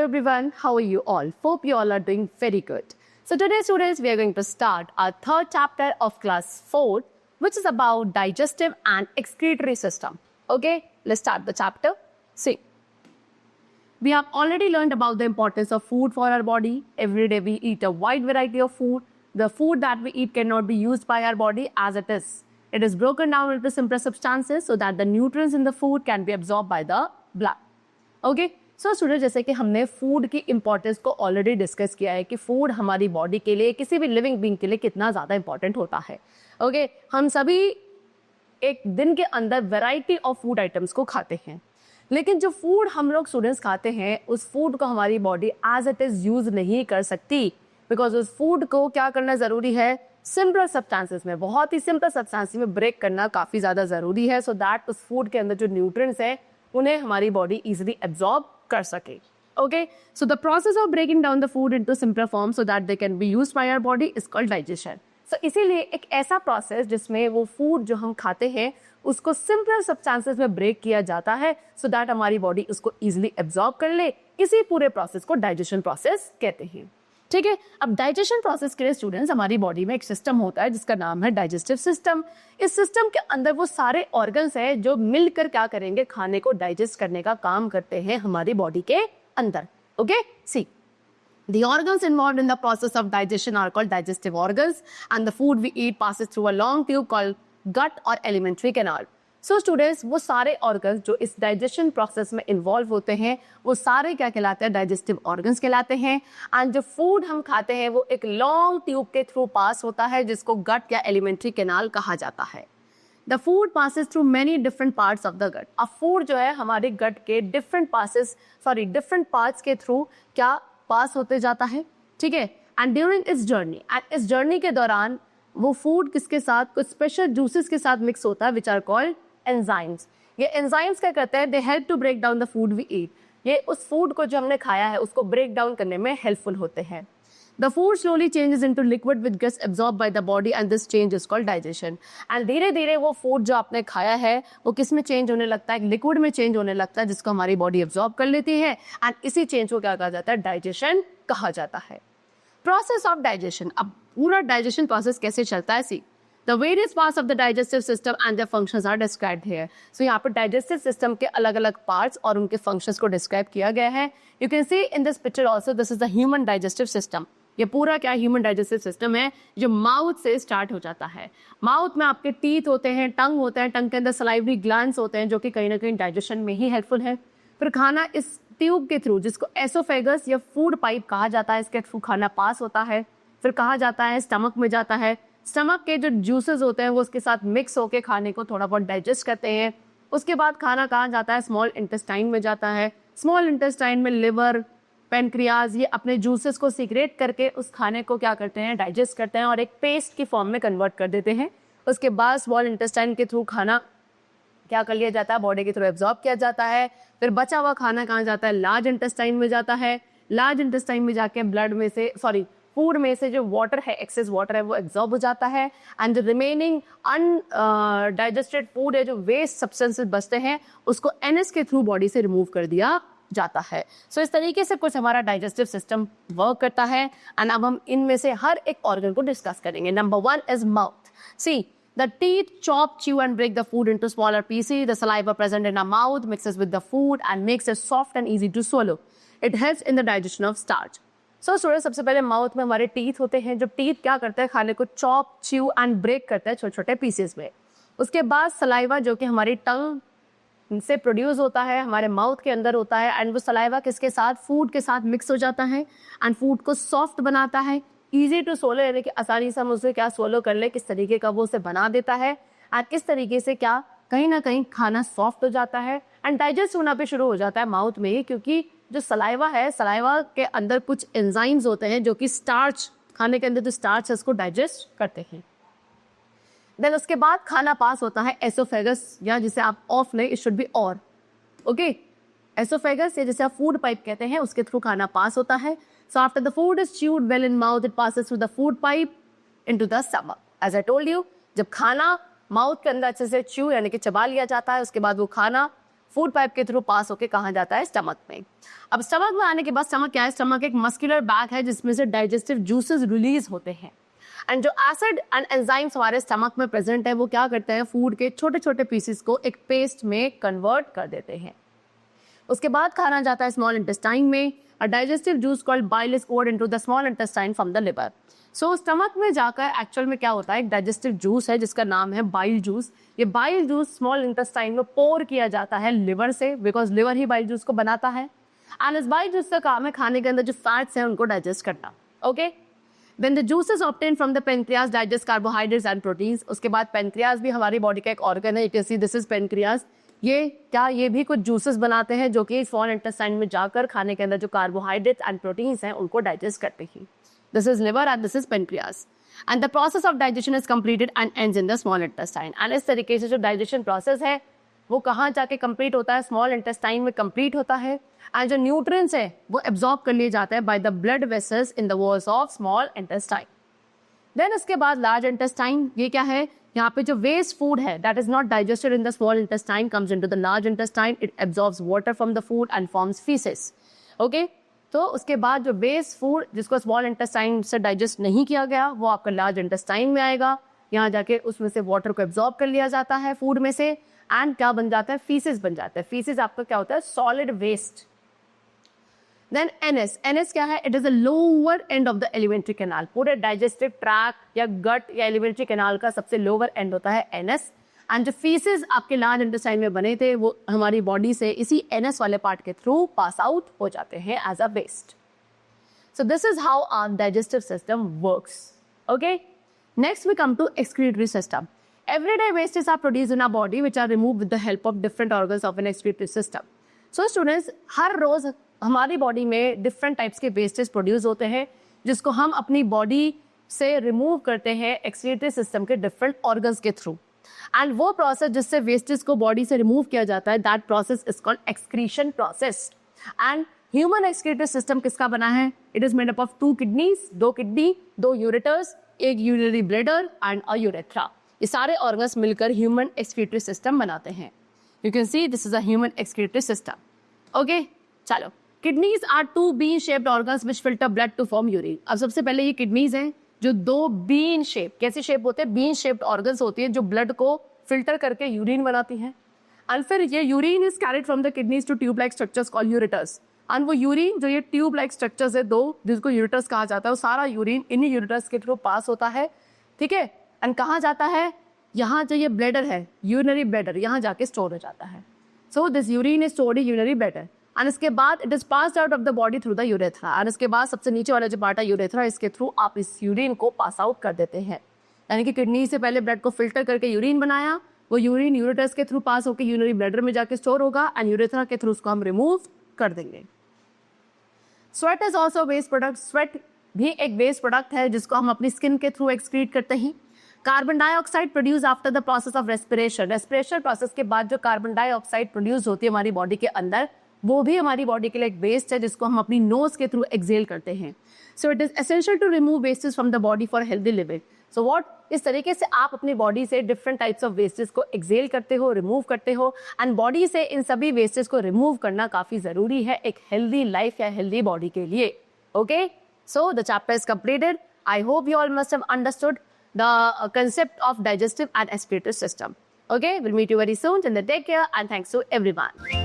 everyone, how are you all? Hope you all are doing very good. So today students, we are going to start our third chapter of class 4, which is about digestive and excretory system. Okay, let's start the chapter. See, we have already learned about the importance of food for our body. Every day we eat a wide variety of food. The food that we eat cannot be used by our body as it is. It is broken down into simpler substances so that the nutrients in the food can be absorbed by the blood. Okay? So student, जैसे कि हमने food की importance को already discuss किया है कि food हमारी body के लिए, किसी भी लिविंग बीइंग के लिए कितना ज़्यादा इंपॉर्टेंट होता है. ओके, हम सभी एक दिन के अंदर वैरायटी ऑफ फूड आइटम्स को खाते हैं, लेकिन जो फूड हम लोग स्टूडेंट्स खाते हैं उस फूड को हमारी body as it is use नहीं कर सकती, बिकॉज उस फूड को क्या करना ज़रूरी है, सिंपल सब्सटेंसेस में, बहुत ही सिंपल सब्सटेंसेस में ब्रेक करना काफ़ी ज़्यादा ज़रूरी है, सो दैट उस फूड के अंदर जो न्यूट्रिएंट्स हैं उन्हें हमारी बॉडी इजीली एब्जॉर्ब कर सके. Okay, so the process of breaking down the food into simpler form so that they can be used by our body is called digestion. So इसीलिए एक ऐसा प्रोसेस जिसमें वो फूड जो हम खाते हैं उसको सिंपलर सब्सटेंसेस में ब्रेक किया जाता है सो दैट हमारी बॉडी उसको इजीली एब्जॉर्ब कर ले. इसी पूरे प्रोसेस को डाइजेशन प्रोसेस कहते हैं. ठीक है, अब डाइजेशन प्रोसेस के लिए स्टूडेंट्स हमारी बॉडी में एक सिस्टम होता है जिसका नाम है डाइजेस्टिव सिस्टम. इस सिस्टम के अंदर वो सारे ऑर्गन्स हैं जो मिलकर क्या करेंगे, खाने को डाइजेस्ट करने का काम करते हैं हमारी बॉडी के अंदर. Okay, see, the organs involved in the process of digestion are called digestive organs and the food we eat passes through a long tube called gut or alimentary canal. So students, वो सारे organs जो इस digestion process में involve होते हैं वो सारे क्या कहलाते हैं, डाइजेस्टिव ऑर्गन्स कहलाते हैं. एंड जो फूड हम खाते हैं वो एक लॉन्ग ट्यूब के थ्रू पास होता है जिसको गट या एलिमेंट्री कैनाल कहा जाता है. The food passes through many different parts of the gut. अब फूड जो है हमारे गट के डिफरेंट पार्ट्स के थ्रू क्या पास होते जाता है. ठीक है, एंड ड्यूरिंग इस जर्नी के दौरान वो फूड किसके साथ, कुछ स्पेशल जूसेस के साथ मिक्स होता है विच आर कॉल्ड एंजाइम्स. ये एंजाइम्स क्या करते हैं, they help to break down the food we eat. ये उस फूड को जो हमने खाया है उसको ब्रेक डाउन करने में हेल्पफुल होते हैं. The food slowly changes into liquid which gets absorb by the body and this change is called digestion. And धीरे धीरे वो फूड जो आपने खाया है वो किस में चेंज होने लगता है, लिक्विड में चेंज होने लगता है जिसको हमारी बॉडी एब्जॉर्ब कर लेती है. एंड इसी चेंज को क्या कहा जाता है, डाइजेशन कहा जाता है. Process of digestion. अब पूरा डाइजेशन प्रोसेस कैसे चलता है, सी, The various parts of the digestive system and their functions are described here. So यहाँ पर digestive system के अलग अलग parts और उनके functions को describe किया गया है. You can see in this picture also this is the human digestive system. ये पूरा क्या human digestive system है जो mouth से start हो जाता है. Mouth में आपके teeth होते हैं, tongue होते हैं, tongue के अंदर salivary glands होते हैं जो कि कहीं ना कहीं digestion में ही helpful है. फिर खाना इस ट्यूब के थ्रू जिसको एसोफेगस या फूड पाइप कहा जाता है, इसके थ्रू खाना पास होता है. फिर कहा जाता है स्टमक में जाता है. स्टमक के जो जूसेस होते हैं वो उसके साथ मिक्स होकर खाने को थोड़ा बहुत डाइजेस्ट करते हैं. उसके बाद खाना कहाँ जाता है, स्मॉल इंटेस्टाइन में जाता है. स्मॉल इंटेस्टाइन में लिवर, पेनक्रियाज ये अपने जूसेस को सीक्रेट करके उस खाने को क्या करते हैं, डाइजेस्ट करते हैं और एक पेस्ट की फॉर्म में कन्वर्ट कर देते हैं. उसके बाद स्मॉल इंटेस्टाइन के थ्रू खाना क्या कर लिया जाता है, बॉडी के थ्रू एब्जॉर्ब किया जाता है. फिर बचा हुआ खाना कहाँ जाता है, लार्ज इंटेस्टाइन में जाता है. लार्ज इंटेस्टाइन में जाके ब्लड में से फूड में से जो वाटर है, एक्सेस वाटर है, वो एब्जॉर्ब हो जाता है. एंड जो रिमेनिंग अनडाइजेस्टेड फूड है, जो वेस्ट सब्सटेंसेस बचते हैं, उसको एनएस के थ्रू बॉडी से रिमूव कर दिया जाता है. सो इस तरीके से कुछ हमारा डाइजेस्टिव सिस्टम वर्क करता है. एंड अब हम इनमें से हर एक ऑर्गन को डिस्कस करेंगे. Number 1 is mouth. See, the teeth chop, chew and break the food into smaller pieces. The saliva present in our mouth mixes with the food and makes it soft and easy to swallow. It helps in the digestion of starch. So student, सबसे पहले mouth में हमारे teeth होते हैं. जब teeth क्या करते हैं, खाने को चॉप, च्यू एंड ब्रेक करते हैं छोटे छोटे पीसेस में. उसके बाद सलाइवा जो कि हमारी टंग से प्रोड्यूस होता है, हमारे माउथ के अंदर होता है. एंड वो सलाइवा किसके साथ, फूड के साथ मिक्स हो जाता है एंड फूड को सॉफ्ट बनाता है, ईजी टू सोलो, यानी कि आसानी से हम उसे क्या सोलो कर ले, किस तरीके का वो उसे बना देता है. एंड किस तरीके से क्या कहीं ना कहीं खाना सॉफ्ट हो जाता है एंड डाइजेस्ट होना भी शुरू हो जाता है माउथ में ही, क्योंकि जो सलाइवा है, सलाइवा के अंदर कुछ एंजाइम्स होते हैं जो कि स्टार्च, खाने के अंदर जो स्टार्च है उसको डाइजेस्ट करते हैं. देन उसके बाद खाना पास होता है एसोफेगस, या जिसे आप ऑफ नहीं, इट शुड बी और. ओके, एसोफेगस या जिसे आप फूड पाइप कहते हैं, उसके थ्रू खाना पास होता है. So after the food is chewed well in mouth, it passes through the food pipe into the stomach. As I told you, जब खाना माउथ के अंदर अच्छे से च्यू यानी कि चबा लिया जाता है, उसके बाद वो खाना फूड पाइप के थ्रू पास होके कहाँ जाता है, स्टमक में। अब स्टमक में आने के बाद स्टमक क्या है, स्टमक एक मस्कुलर बैग है जिसमें से डाइजेस्टिव जूसेस रिलीज होते हैं। एंड जो एसिड एंड एंजाइम्स हमारे स्टमक में प्रेजेंट है वो क्या करते हैं, फूड के छोटे छोटे पीसेस को एक पेस्ट में कन्वर्ट कर देते हैं। उसके बाद खाना जाता है स्मॉल इंटेस्टाइन में। A digestive juice called bile is poured into the small intestine from the liver. So stomach में जाकर एक्चुअल में क्या होता है, एक डाइजेस्टिव जूस है जिसका नाम है बाइल जूस। ये बाइल जूस स्मॉल इंटेस्टाइन में पोर किया जाता है लिवर से, because liver he bile juice को बनाता है। एंड इस बाइल जूस का काम है खाने के अंदर जो फैट्स हैं उनको डाइजेस्ट करना। Okay, then the juices obtain from the pancreas digest carbohydrates and proteins. उसके बाद पेनक्रियाज भी हमारी बॉडी का एक ऑर्गन है, you can see this is pancreas. ये भी कुछ जूसेस बनाते हैं जो कि स्मॉल इंटेस्टाइन में जाकर खाने के अंदर जो कार्बोहाइड्रेट्स एंड प्रोटीन्स हैं उनको डाइजेस्ट करते हैं। This is liver and this is pancreas. And the process of digestion is completed and ends in the small intestine. And इस तरीके से जो डाइजेशन प्रोसेस है वो कहाँ जाके कंप्लीट होता है, स्मॉल इंटेस्टाइन में कंप्लीट होता है। एंड जो न्यूट्रिएंट्स है वो एब्जॉर्ब कर लिए जाते हैं by the blood vessels in the walls of small intestine. Then उसके बाद लार्ज इंटेस्टाइन, ये क्या है, यहाँ पे जो वेस्ट फूड है that is not digested in the small intestine comes into the large intestine. It absorbs water from the food and forms faeces. Okay, तो उसके बाद जो वेस्ट फूड जिसको स्मॉल इंटेस्टाइन से डाइजेस्ट नहीं किया गया वो आपका लार्ज इंटेस्टाइन में आएगा। यहाँ जाके उसमें से वाटर को एब्जॉर्ब कर लिया जाता है फूड में से, एंड क्या बन जाता है, फीसेस बन जाता है। फीसेस आपका क्या होता है, सॉलिड वेस्ट। देन एनएस क्या है, it is the lower end of the alimentary canal. पूरे डाइजेस्टिव ट्रैक्ट या गट या एलिमेंट्री कैनाल का सबसे लोअर एंड होता है एनएस। एंड जो फीसेस आपके लार्ज इंटेस्टाइन में बने थे वो हमारी बॉडी से इसी एनएस वाले पार्ट के थ्रू पास आउट हो जाते हैं as a waste. So this is how our digestive system works. Okay, next we come to excretory system. Everyday wastes are produced in our body which are removed with the help of different organs of an excretory system. So students, हर रोज हमारी body में different types के wastage produce होते हैं जिसको हम अपनी बॉडी से रिमूव करते हैं एक्सक्रीटरी सिस्टम के डिफरेंट ऑर्गन्स के थ्रू। एंड वो प्रोसेस जिससे वेस्टेज को बॉडी से रिमूव किया जाता है that process is called excretion process. And human excretory system किसका बना है, it is made up of 2 kidneys, 2 kidney, 2 ureters, एक urinary bladder and a urethra. ये सारे ऑर्गन्स मिलकर ह्यूमन एक्सक्रीटरी सिस्टम बनाते हैं। You can see this is a human excretory system. Okay, चलो, kidneys are 2 bean shaped organs which filter blood to form urine. अब सबसे पहले ये किडनीज हैं जो 2 बीन शेप, कैसे शेप होते हैं, बीन शेप्ड ऑर्गन्स होती है जो ब्लड को फिल्टर करके यूरिन बनाती हैं। एंड फिर ये urine is carried from the kidneys to tube like structures called ureters. And वो यूरिन जो ये ट्यूब लाइक स्ट्रक्चर्स है 2 जिसको यूरेटर्स कहा जाता है, वो सारा यूरिन इन्हीं यूरेटर्स के थ्रू पास होता है। ठीक है, एंड कहाँ जाता है, यहाँ जो ये ब्लैडर है, यूरिनरी ब्लैडर, यहाँ जाके स्टोर हो जाता है। So this urine is stored in urinary bladder and इसके बाद it is passed out of the body through the urethra. And इसके बाद सबसे नीचे वाला जो पार्ट है यूरेथ्रा, इसके थ्रू आप इस यूरिन को पास आउट कर देते हैं। यानी कि किडनी से पहले ब्लड को फिल्टर करके यूरिन बनाया, वो यूरिन यूरेटर्स के थ्रू पास होकर यूरिनरी ब्लैडर में जाके स्टोर होगा एंड यूरेथ्रा के थ्रू उसको हम रिमूव कर देंगे। Sweat is also waste product. Sweat भी एक वेस्ट प्रोडक्ट है जिसको हम अपनी स्किन के थ्रू एक्सक्रीट करते हैं। Carbon dioxide produce after the process of respiration. Respiration process के बाद जो कार्बन डाइऑक्साइड प्रोड्यूस होती है हमारी बॉडी के अंदर, वो भी हमारी बॉडी के लिए एक वेस्ट है जिसको हम अपनी नोज के थ्रू एक्सेल करते हैं। So it is essential to remove wastage from the body for healthy living. So what, इस तरीके से आप अपनी बॉडी से डिफरेंट टाइप्स ऑफ वेस्टेज को एक्सेल करते हो, रिमूव करते हो। एंड बॉडी से इन सभी वेस्टेज को रिमूव करना काफी जरूरी है एक हेल्दी लाइफ या हेल्दी बॉडी के लिए। Okay, so the chapter is completed. I hope you all must have understood the concept of digestive and excretory system. Okay, we'll meet you very soon. Till then, take care and thanks to everyone.